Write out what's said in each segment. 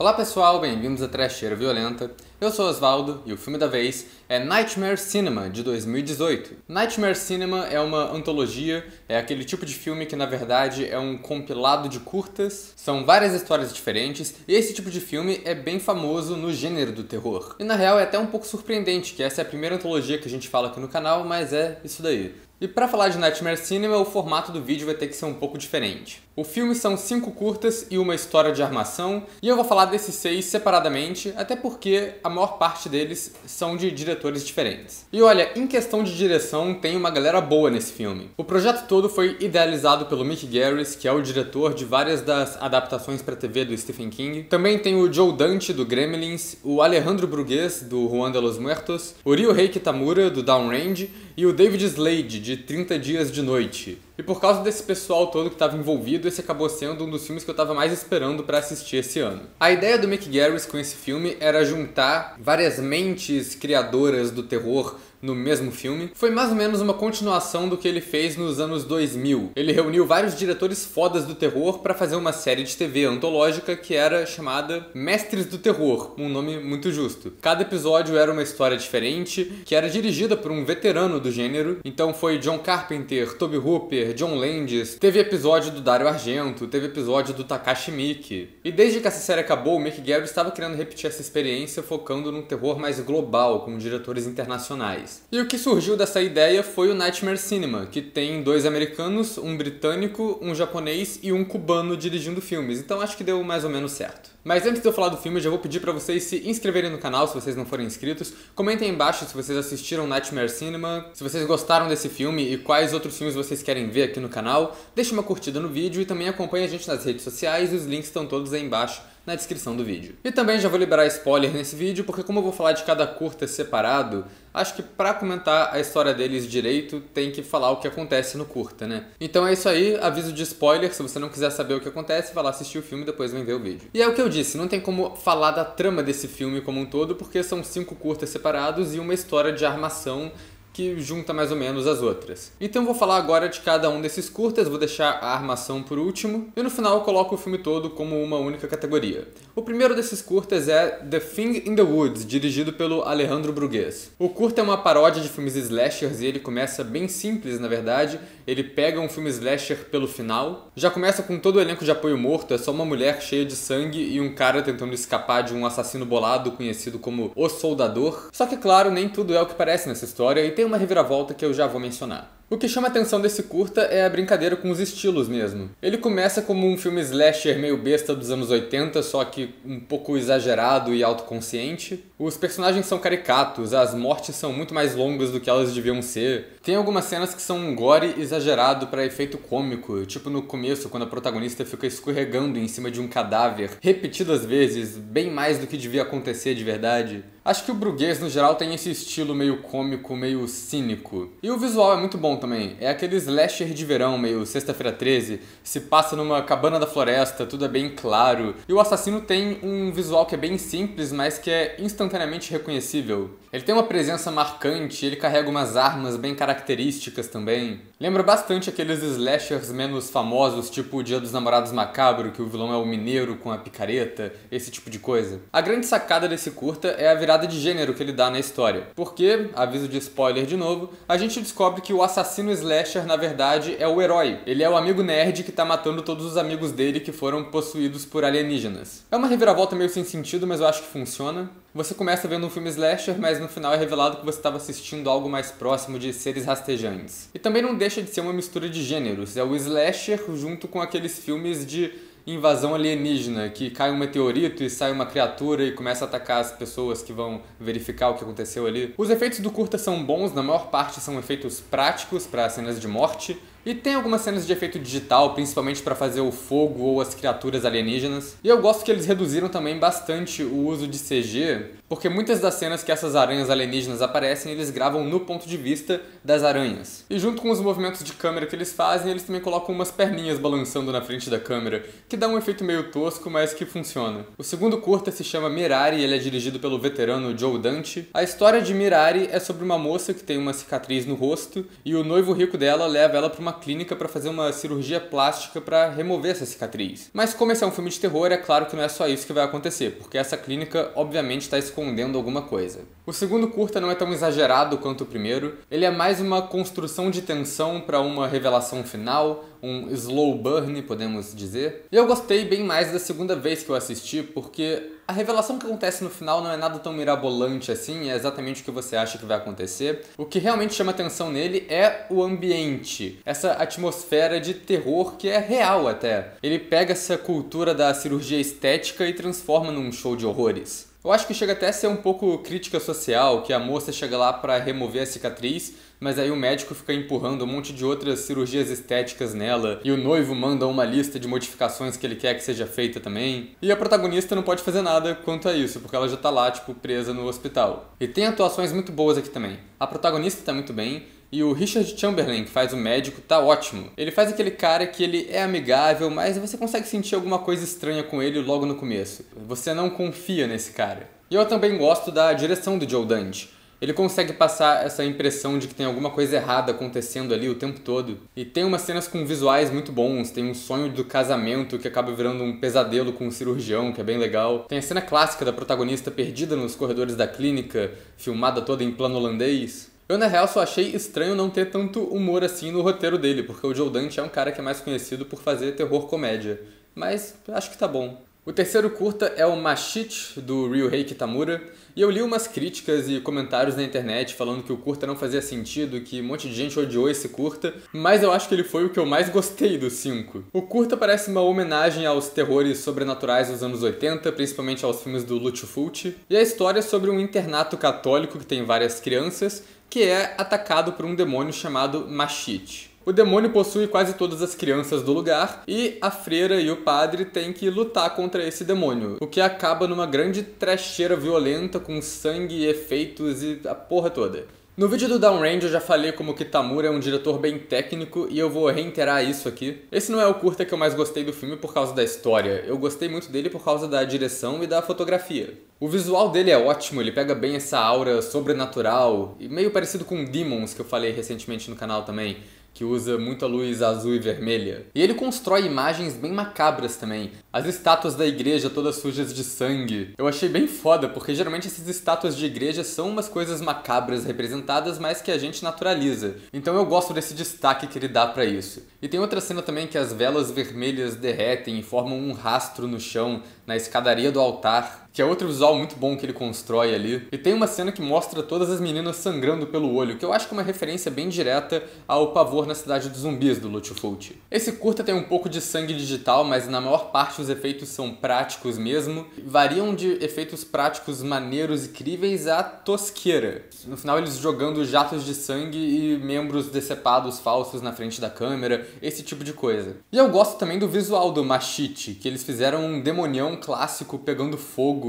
Olá pessoal, bem-vindos a Trecheira Violenta. Eu sou Osvaldo e o filme da vez é Nightmare Cinema, de 2018. Nightmare Cinema é uma antologia, é aquele tipo de filme que na verdade é um compilado de curtas, são várias histórias diferentes, e esse tipo de filme é bem famoso no gênero do terror. E na real é até um pouco surpreendente que essa é a primeira antologia que a gente fala aqui no canal, mas é isso daí. E para falar de Nightmare Cinema, o formato do vídeo vai ter que ser um pouco diferente. O filme são 5 curtas e uma história de armação, e eu vou falar desses 6 separadamente, até porque a maior parte deles são de diretores diferentes. E olha, em questão de direção, tem uma galera boa nesse filme. O projeto todo foi idealizado pelo Mick Garris, que é o diretor de várias das adaptações para TV do Stephen King. Também tem o Joe Dante, do Gremlins, o Alejandro Brugués, do Juan de los Muertos, o Ryuhei Kitamura, do Downrange, e o David Slade, de 30 Dias de Noite. E por causa desse pessoal todo que estava envolvido, esse acabou sendo um dos filmes que eu estava mais esperando para assistir esse ano. A ideia do Mick Garris com esse filme era juntar várias mentes criadoras do terror no mesmo filme. Foi mais ou menos uma continuação do que ele fez nos anos 2000. Ele reuniu vários diretores fodas do terror para fazer uma série de TV antológica que era chamada Mestres do Terror, um nome muito justo. Cada episódio era uma história diferente, que era dirigida por um veterano do gênero. Então foi John Carpenter, Tobe Hooper, John Landis, teve episódio do Dario Argento, teve episódio do Takashi Miike. E desde que essa série acabou, o Mick Garris estava querendo repetir essa experiência focando num terror mais global, com diretores internacionais. E o que surgiu dessa ideia foi o Nightmare Cinema, que tem 2 americanos, um britânico, um japonês e um cubano dirigindo filmes, então acho que deu mais ou menos certo. Mas antes de eu falar do filme, eu já vou pedir pra vocês se inscreverem no canal se vocês não forem inscritos. Comentem aí embaixo se vocês assistiram Nightmare Cinema, se vocês gostaram desse filme e quais outros filmes vocês querem ver aqui no canal. Deixe uma curtida no vídeo e também acompanhe a gente nas redes sociais, os links estão todos aí embaixo na descrição do vídeo. E também já vou liberar spoiler nesse vídeo, porque como eu vou falar de cada curta separado, acho que pra comentar a história deles direito, tem que falar o que acontece no curta, né? Então é isso aí, aviso de spoiler, se você não quiser saber o que acontece, vai lá assistir o filme e depois vem ver o vídeo. E é o que eu disse, não tem como falar da trama desse filme como um todo, porque são 5 curtas separados e uma história de armação que junta mais ou menos as outras. Então eu vou falar agora de cada um desses curtas, vou deixar a armação por último, e no final eu coloco o filme todo como uma única categoria. O primeiro desses curtas é The Thing in the Woods, dirigido pelo Alejandro Brugués. O curta é uma paródia de filmes slashers e ele começa bem simples, na verdade. Ele pega um filme slasher pelo final, já começa com todo o elenco de apoio morto, é só uma mulher cheia de sangue e um cara tentando escapar de um assassino bolado conhecido como O Soldador. Só que claro, nem tudo é o que parece nessa história e tem uma reviravolta que eu já vou mencionar. O que chama a atenção desse curta é a brincadeira com os estilos mesmo. Ele começa como um filme slasher meio besta dos anos 80, só que um pouco exagerado e autoconsciente. Os personagens são caricatos, as mortes são muito mais longas do que elas deviam ser. Tem algumas cenas que são um gore exagerado para efeito cômico, tipo no começo, quando a protagonista fica escorregando em cima de um cadáver, repetidas vezes, bem mais do que devia acontecer de verdade. Acho que o Brugués, no geral, tem esse estilo meio cômico, meio cínico. E o visual é muito bom também. É aquele slasher de verão, meio Sexta-feira 13, se passa numa cabana da floresta, tudo é bem claro. E o assassino tem um visual que é bem simples, mas que é instantaneamente reconhecível. Ele tem uma presença marcante, ele carrega umas armas bem características também. Lembra bastante aqueles slashers menos famosos, tipo o Dia dos Namorados Macabro, que o vilão é o mineiro com a picareta, esse tipo de coisa. A grande sacada desse curta é a virada de gênero que ele dá na história. Porque, aviso de spoiler de novo, a gente descobre que o assassino slasher, na verdade, é o herói. Ele é o amigo nerd que tá matando todos os amigos dele que foram possuídos por alienígenas. É uma reviravolta meio sem sentido, mas eu acho que funciona. Você começa vendo um filme slasher, mas no final é revelado que você estava assistindo algo mais próximo de seres rastejantes. E também não deixa de ser uma mistura de gêneros. É o slasher junto com aqueles filmes de invasão alienígena, que cai um meteorito e sai uma criatura e começa a atacar as pessoas que vão verificar o que aconteceu ali. Os efeitos do curta são bons, na maior parte são efeitos práticos para cenas de morte, e tem algumas cenas de efeito digital, principalmente para fazer o fogo ou as criaturas alienígenas. E eu gosto que eles reduziram também bastante o uso de CG, porque muitas das cenas que essas aranhas alienígenas aparecem, eles gravam no ponto de vista das aranhas. E junto com os movimentos de câmera que eles fazem, eles também colocam umas perninhas balançando na frente da câmera, que dá um efeito meio tosco, mas que funciona. O segundo curta se chama Mirari e ele é dirigido pelo veterano Joe Dante. A história de Mirari é sobre uma moça que tem uma cicatriz no rosto e o noivo rico dela leva ela para uma uma clínica para fazer uma cirurgia plástica para remover essa cicatriz. Mas como esse é um filme de terror, é claro que não é só isso que vai acontecer, porque essa clínica obviamente está escondendo alguma coisa. O segundo curta não é tão exagerado quanto o primeiro, ele é mais uma construção de tensão para uma revelação final, um slow burn, podemos dizer. E eu gostei bem mais da segunda vez que eu assisti, porque a revelação que acontece no final não é nada tão mirabolante assim, é exatamente o que você acha que vai acontecer. O que realmente chama atenção nele é o ambiente, essa atmosfera de terror que é real até. Ele pega essa cultura da cirurgia estética e transforma num show de horrores. Eu acho que chega até a ser um pouco crítica social, que a moça chega lá para remover a cicatriz, mas aí o médico fica empurrando um monte de outras cirurgias estéticas nela, e o noivo manda uma lista de modificações que ele quer que seja feita também. E a protagonista não pode fazer nada quanto a isso, porque ela já tá lá, tipo, presa no hospital. E tem atuações muito boas aqui também. A protagonista tá muito bem, e o Richard Chamberlain, que faz o médico, tá ótimo. Ele faz aquele cara que ele é amigável, mas você consegue sentir alguma coisa estranha com ele logo no começo. Você não confia nesse cara. E eu também gosto da direção do Joe Dante. Ele consegue passar essa impressão de que tem alguma coisa errada acontecendo ali o tempo todo. E tem umas cenas com visuais muito bons, tem um sonho do casamento que acaba virando um pesadelo com um cirurgião, que é bem legal. Tem a cena clássica da protagonista perdida nos corredores da clínica, filmada toda em plano holandês. Eu, na real, só achei estranho não ter tanto humor assim no roteiro dele, porque o Joe Dante é um cara que é mais conhecido por fazer terror comédia. Mas acho que tá bom. O terceiro curta é o Mashit, do Ryuhei Kitamura, e eu li umas críticas e comentários na internet falando que o curta não fazia sentido, que um monte de gente odiou esse curta, mas eu acho que ele foi o que eu mais gostei dos 5. O curta parece uma homenagem aos terrores sobrenaturais dos anos 80, principalmente aos filmes do Lucio Fulci, e a história é sobre um internato católico que tem várias crianças, que é atacado por um demônio chamado Mashit. O demônio possui quase todas as crianças do lugar e a freira e o padre têm que lutar contra esse demônio, o que acaba numa grande trecheira violenta com sangue e efeitos e a porra toda. No vídeo do Downrange eu já falei como Kitamura é um diretor bem técnico e eu vou reiterar isso aqui. Esse não é o curta que eu mais gostei do filme por causa da história, eu gostei muito dele por causa da direção e da fotografia. O visual dele é ótimo, ele pega bem essa aura sobrenatural e meio parecido com Demons que eu falei recentemente no canal também, que usa muita luz azul e vermelha. E ele constrói imagens bem macabras também. As estátuas da igreja todas sujas de sangue. Eu achei bem foda, porque geralmente essas estátuas de igreja são umas coisas macabras representadas, mas que a gente naturaliza. Então eu gosto desse destaque que ele dá pra isso. E tem outra cena também que as velas vermelhas derretem e formam um rastro no chão, na escadaria do altar, que é outro visual muito bom que ele constrói ali. E tem uma cena que mostra todas as meninas sangrando pelo olho, que eu acho que é uma referência bem direta ao Pavor na Cidade dos Zumbis, do Lucio Fulci. Esse curta tem um pouco de sangue digital, mas na maior parte os efeitos são práticos mesmo. Variam de efeitos práticos maneiros e críveis a tosqueira. No final eles jogando jatos de sangue e membros decepados falsos na frente da câmera, esse tipo de coisa. E eu gosto também do visual do Mashit, que eles fizeram um demonião clássico pegando fogo.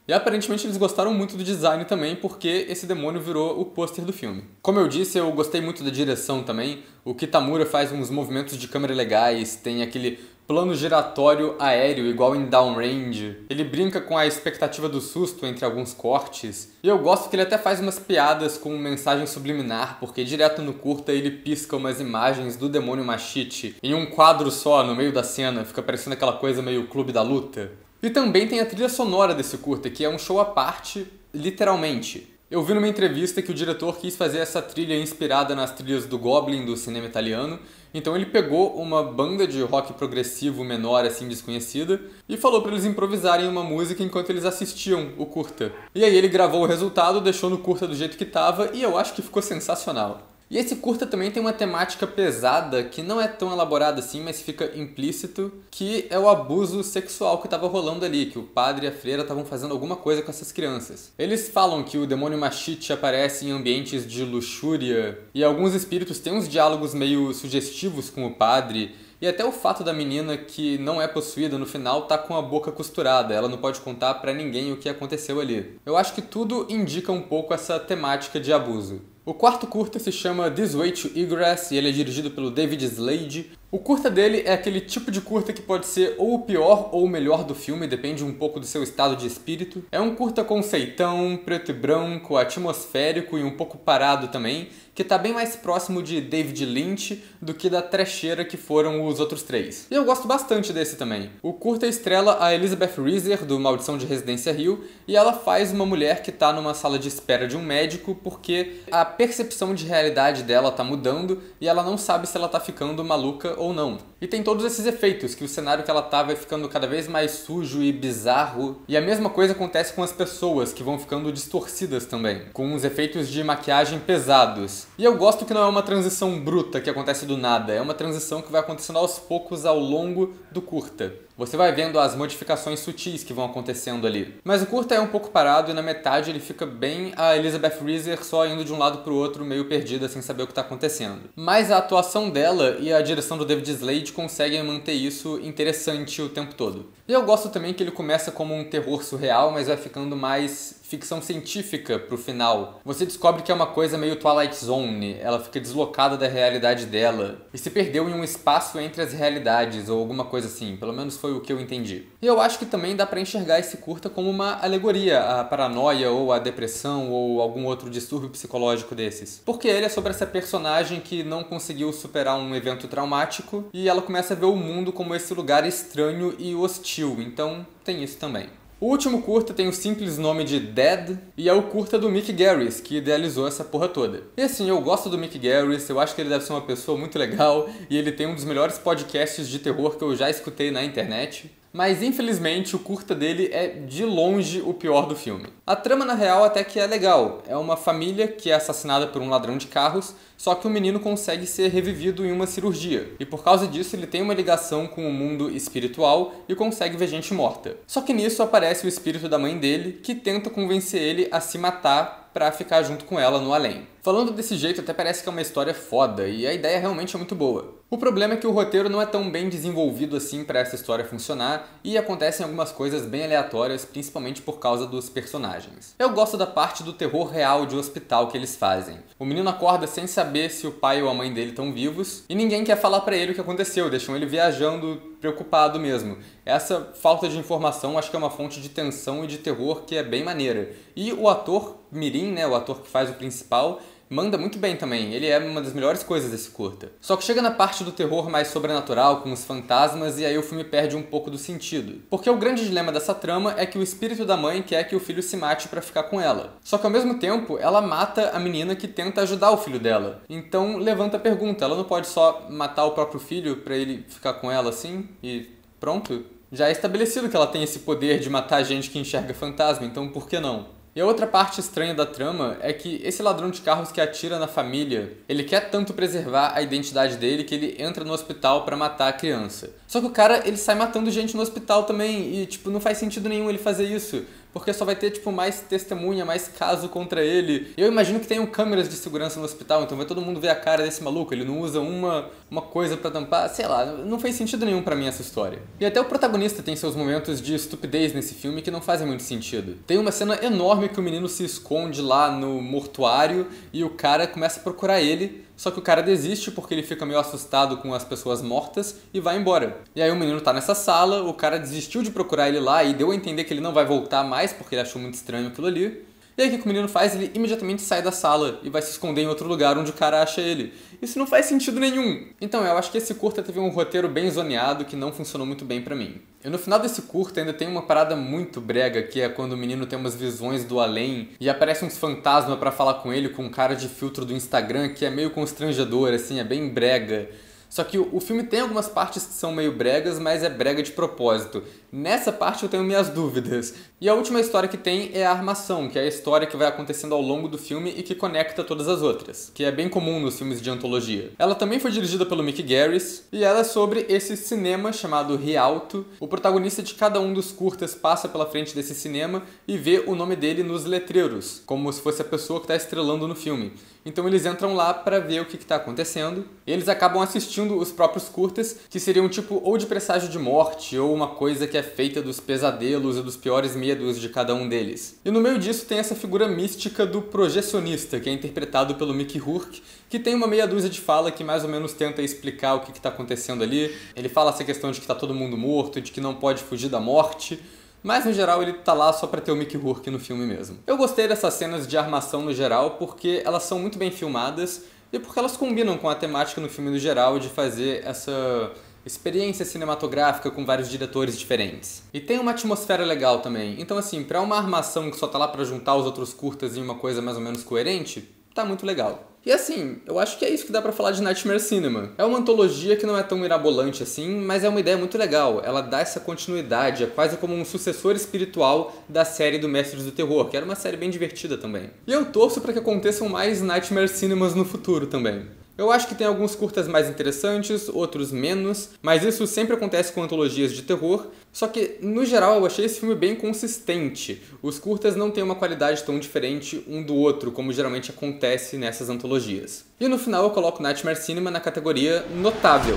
E aparentemente eles gostaram muito do design também, porque esse demônio virou o pôster do filme. Como eu disse, eu gostei muito da direção também. O Kitamura faz uns movimentos de câmera legais, tem aquele plano giratório aéreo igual em Downrange. Ele brinca com a expectativa do susto entre alguns cortes. E eu gosto que ele até faz umas piadas com mensagem subliminar, porque direto no curta ele pisca umas imagens do demônio Mashit em um quadro só no meio da cena, fica parecendo aquela coisa meio Clube da Luta. E também tem a trilha sonora desse curta, que é um show à parte, literalmente. Eu vi numa entrevista que o diretor quis fazer essa trilha inspirada nas trilhas do Goblin do cinema italiano, então ele pegou uma banda de rock progressivo menor, assim, desconhecida, e falou para eles improvisarem uma música enquanto eles assistiam o curta. E aí ele gravou o resultado, deixou no curta do jeito que tava, e eu acho que ficou sensacional. E esse curta também tem uma temática pesada, que não é tão elaborada assim, mas fica implícito, que é o abuso sexual que estava rolando ali, que o padre e a freira estavam fazendo alguma coisa com essas crianças. Eles falam que o demônio Mashit aparece em ambientes de luxúria, e alguns espíritos têm uns diálogos meio sugestivos com o padre, e até o fato da menina que não é possuída no final tá com a boca costurada, ela não pode contar pra ninguém o que aconteceu ali. Eu acho que tudo indica um pouco essa temática de abuso. O quarto curta se chama This Way to Egress e ele é dirigido pelo David Slade. O curta dele é aquele tipo de curta que pode ser ou o pior ou o melhor do filme, depende um pouco do seu estado de espírito. É um curta conceitão, preto e branco, atmosférico e um pouco parado também, que tá bem mais próximo de David Lynch do que da trecheira que foram os outros três. E eu gosto bastante desse também. O curta estrela a Elizabeth Reeser, do Maldição de Residência Hill, e ela faz uma mulher que tá numa sala de espera de um médico porque a percepção de realidade dela tá mudando e ela não sabe se ela tá ficando maluca ou não. E tem todos esses efeitos, que o cenário que ela tá vai ficando cada vez mais sujo e bizarro. E a mesma coisa acontece com as pessoas, que vão ficando distorcidas também, com uns efeitos de maquiagem pesados. E eu gosto que não é uma transição bruta que acontece do nada, é uma transição que vai acontecendo aos poucos ao longo do curta. Você vai vendo as modificações sutis que vão acontecendo ali. Mas o curta é um pouco parado e na metade ele fica bem a Elizabeth Reeser só indo de um lado pro outro, meio perdida, sem saber o que tá acontecendo. Mas a atuação dela e a direção do David Slade conseguem manter isso interessante o tempo todo. E eu gosto também que ele começa como um terror surreal, mas vai ficando mais ficção científica pro final. Você descobre que é uma coisa meio Twilight Zone, ela fica deslocada da realidade dela e se perdeu em um espaço entre as realidades ou alguma coisa assim, pelo menos foi o que eu entendi. E eu acho que também dá pra enxergar esse curta como uma alegoria à paranoia ou à depressão ou algum outro distúrbio psicológico desses. Porque ele é sobre essa personagem que não conseguiu superar um evento traumático e ela começa a ver o mundo como esse lugar estranho e hostil, então tem isso também. O último curta tem o simples nome de Dead e é o curta do Mick Garris, que idealizou essa porra toda. E assim, eu gosto do Mick Garris, eu acho que ele deve ser uma pessoa muito legal e ele tem um dos melhores podcasts de terror que eu já escutei na internet. Mas infelizmente o curta dele é de longe o pior do filme. A trama na real até que é legal. É uma família que é assassinada por um ladrão de carros, só que o menino consegue ser revivido em uma cirurgia. E por causa disso ele tem uma ligação com o mundo espiritual e consegue ver gente morta. Só que nisso aparece o espírito da mãe dele, que tenta convencer ele a se matar pra ficar junto com ela no além. Falando desse jeito até parece que é uma história foda e a ideia realmente é muito boa. O problema é que o roteiro não é tão bem desenvolvido assim pra essa história funcionar e acontecem algumas coisas bem aleatórias, principalmente por causa dos personagens. Eu gosto da parte do terror real de hospital que eles fazem. O menino acorda sem saber se o pai ou a mãe dele estão vivos e ninguém quer falar pra ele o que aconteceu, deixam ele viajando preocupado mesmo. Essa falta de informação acho que é uma fonte de tensão e de terror que é bem maneira. E o ator mirim, né, o ator que faz o principal, manda muito bem também, ele é uma das melhores coisas desse curta. Só que chega na parte do terror mais sobrenatural, com os fantasmas, e aí o filme perde um pouco do sentido. Porque o grande dilema dessa trama é que o espírito da mãe quer que o filho se mate pra ficar com ela. Só que ao mesmo tempo, ela mata a menina que tenta ajudar o filho dela. Então levanta a pergunta, ela não pode só matar o próprio filho pra ele ficar com ela assim e pronto? Já é estabelecido que ela tem esse poder de matar gente que enxerga fantasma, então por que não? E a outra parte estranha da trama é que esse ladrão de carros que atira na família, ele quer tanto preservar a identidade dele que ele entra no hospital pra matar a criança. Só que o cara, ele sai matando gente no hospital também e, tipo, não faz sentido nenhum ele fazer isso. Porque só vai ter, tipo, mais testemunha, mais caso contra ele. Eu imagino que tenham câmeras de segurança no hospital, então vai todo mundo ver a cara desse maluco. Ele não usa uma coisa pra tampar, sei lá, não fez sentido nenhum pra mim essa história. E até o protagonista tem seus momentos de estupidez nesse filme que não fazem muito sentido. Tem uma cena enorme que o menino se esconde lá no mortuário e o cara começa a procurar ele. Só que o cara desiste porque ele fica meio assustado com as pessoas mortas e vai embora. E aí o menino tá nessa sala, o cara desistiu de procurar ele lá e deu a entender que ele não vai voltar mais porque ele achou muito estranho aquilo ali. E aí o que o menino faz? Ele imediatamente sai da sala e vai se esconder em outro lugar onde o cara acha ele. Isso não faz sentido nenhum. Então eu acho que esse curta teve um roteiro bem zoneado que não funcionou muito bem pra mim. E no final desse curta ainda tem uma parada muito brega, que é quando o menino tem umas visões do além e aparece uns fantasmas pra falar com ele com um cara de filtro do Instagram que é meio constrangedor, assim, é bem brega. Só que o filme tem algumas partes que são meio bregas, mas é brega de propósito. Nessa parte eu tenho minhas dúvidas. E a última história que tem é a armação, que é a história que vai acontecendo ao longo do filme e que conecta todas as outras, que é bem comum nos filmes de antologia. Ela também foi dirigida pelo Mick Garris e ela é sobre esse cinema chamado Rialto. O protagonista de cada um dos curtas passa pela frente desse cinema e vê o nome dele nos letreiros, como se fosse a pessoa que está estrelando no filme. Então eles entram lá para ver o que está acontecendo e eles acabam assistindo omitindo os próprios curtas, que seriam tipo ou de presságio de morte, ou uma coisa que é feita dos pesadelos e dos piores medos de cada um deles. E no meio disso tem essa figura mística do projecionista, que é interpretado pelo Mickey Rourke, que tem uma meia dúzia de fala que mais ou menos tenta explicar o que está acontecendo ali. Ele fala essa questão de que está todo mundo morto, de que não pode fugir da morte, mas no geral ele tá lá só pra ter o Mickey Rourke no filme mesmo. Eu gostei dessas cenas de armação no geral porque elas são muito bem filmadas e porque elas combinam com a temática no filme no geral de fazer essa experiência cinematográfica com vários diretores diferentes. E tem uma atmosfera legal também. Então assim, pra uma armação que só tá lá pra juntar os outros curtas em uma coisa mais ou menos coerente, tá muito legal. E assim, eu acho que é isso que dá pra falar de Nightmare Cinema. É uma antologia que não é tão mirabolante assim, mas é uma ideia muito legal. Ela dá essa continuidade, é quase como um sucessor espiritual da série do Mestres do Terror, que era uma série bem divertida também. E eu torço pra que aconteçam mais Nightmare Cinemas no futuro também. Eu acho que tem alguns curtas mais interessantes, outros menos, mas isso sempre acontece com antologias de terror, só que, no geral, eu achei esse filme bem consistente. Os curtas não têm uma qualidade tão diferente um do outro, como geralmente acontece nessas antologias. E no final eu coloco Nightmare Cinema na categoria notável.